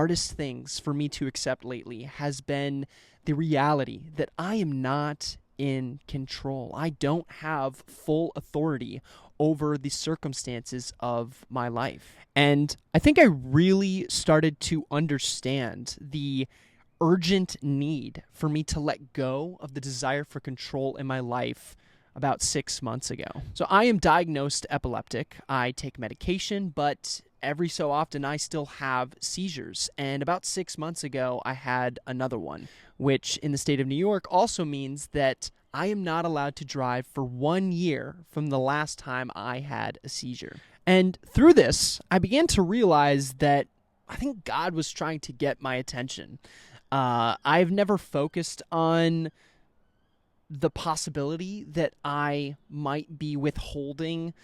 hardest things for me to accept lately has been the reality that I am not in control. I don't have full authority over the circumstances of my life. And I think I really started to understand the urgent need for me to let go of the desire for control in my life about 6 months ago. So I am diagnosed epileptic. I take medication, but every so often I still have seizures. And about 6 months ago, I had another one, which in the state of New York also means that I am not allowed to drive for 1 year from the last time I had a seizure. And through this, I began to realize that I think God was trying to get my attention. I've never focused on the possibility that I might be withholding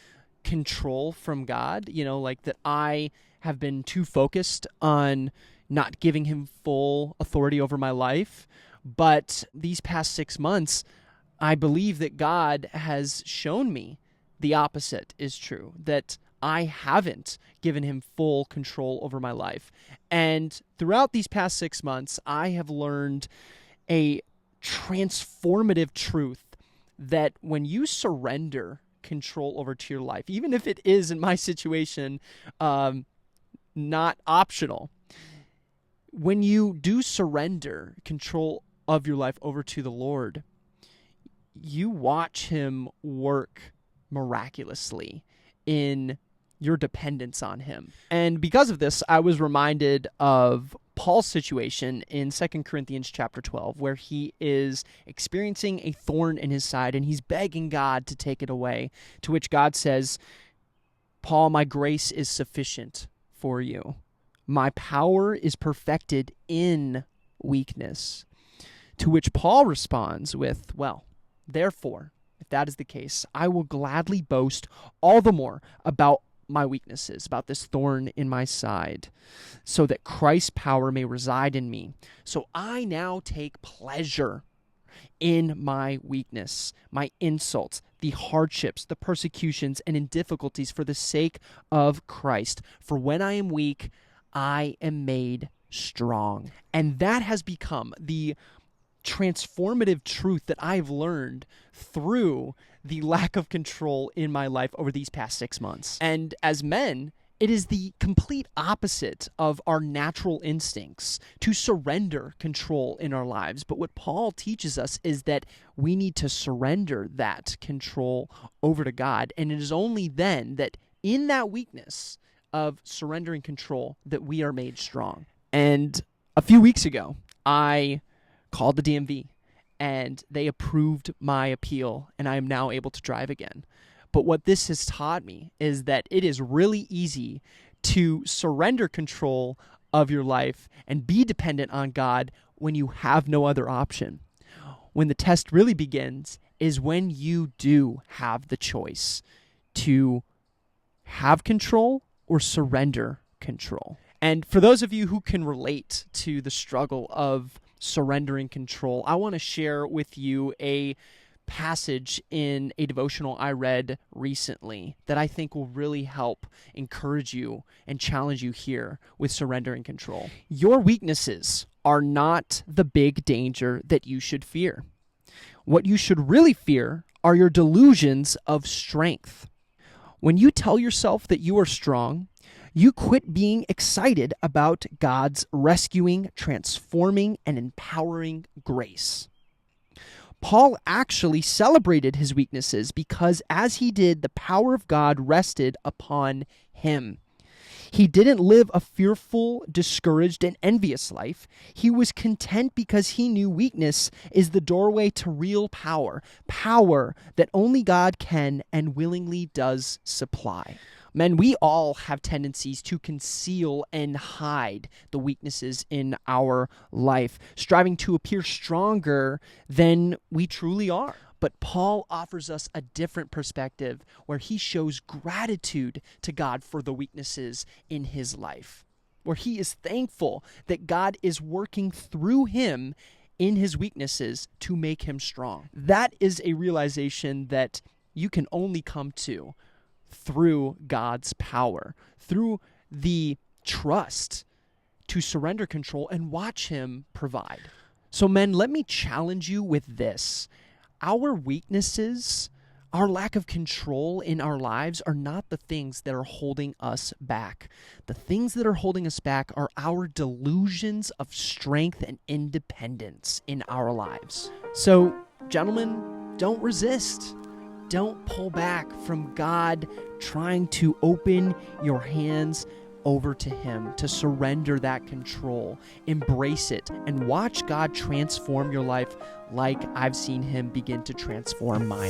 control from God, like that I have been too focused on not giving him full authority over my life. But these past 6 months, I believe that God has shown me the opposite is true, that I haven't given him full control over my life. And throughout these past 6 months, I have learned a transformative truth that when you surrender control over to your life, even if it is, in my situation, not optional, when you do surrender control of your life over to the Lord, you watch him work miraculously in your dependence on him. And because of this, I was reminded of Paul's situation in 2 Corinthians chapter 12, where he is experiencing a thorn in his side and he's begging God to take it away, to which God says, "Paul, my grace is sufficient for you. My power is perfected in weakness." To which Paul responds with, "Well, therefore, if that is the case, I will gladly boast all the more about my weaknesses, about this thorn in my side, so that Christ's power may reside in me. So I now take pleasure in my weakness, my insults, the hardships, the persecutions, and in difficulties for the sake of Christ. For when I am weak, I am made strong." And that has become the transformative truth that I've learned through the lack of control in my life over these past 6 months. And as men, it is the complete opposite of our natural instincts to surrender control in our lives. But what Paul teaches us is that we need to surrender that control over to God. And it is only then that in that weakness of surrendering control that we are made strong. And a few weeks ago, I called the DMV and they approved my appeal and I am now able to drive again. But what this has taught me is that it is really easy to surrender control of your life and be dependent on God when you have no other option. When the test really begins is when you do have the choice to have control or surrender control. And for those of you who can relate to the struggle of surrendering control, I want to share with you a passage in a devotional I read recently that I think will really help encourage you and challenge you here with surrendering control. Your weaknesses are not the big danger that you should fear. What you should really fear are your delusions of strength. When you tell yourself that you are strong, you quit being excited about God's rescuing, transforming, and empowering grace. Paul actually celebrated his weaknesses because as he did, the power of God rested upon him. He didn't live a fearful, discouraged, and envious life. He was content because he knew weakness is the doorway to real power, power that only God can and willingly does supply. Men, we all have tendencies to conceal and hide the weaknesses in our life, striving to appear stronger than we truly are. But Paul offers us a different perspective where he shows gratitude to God for the weaknesses in his life, where he is thankful that God is working through him in his weaknesses to make him strong. That is a realization that you can only come to through God's power, through the trust to surrender control and watch him provide. So men, let me challenge you with this. Our weaknesses, our lack of control in our lives are not the things that are holding us back. The things that are holding us back are our delusions of strength and independence in our lives. So, gentlemen, don't resist. Don't pull back from God trying to open your hands over to him, to surrender that control. Embrace it and watch God transform your life like I've seen him begin to transform mine.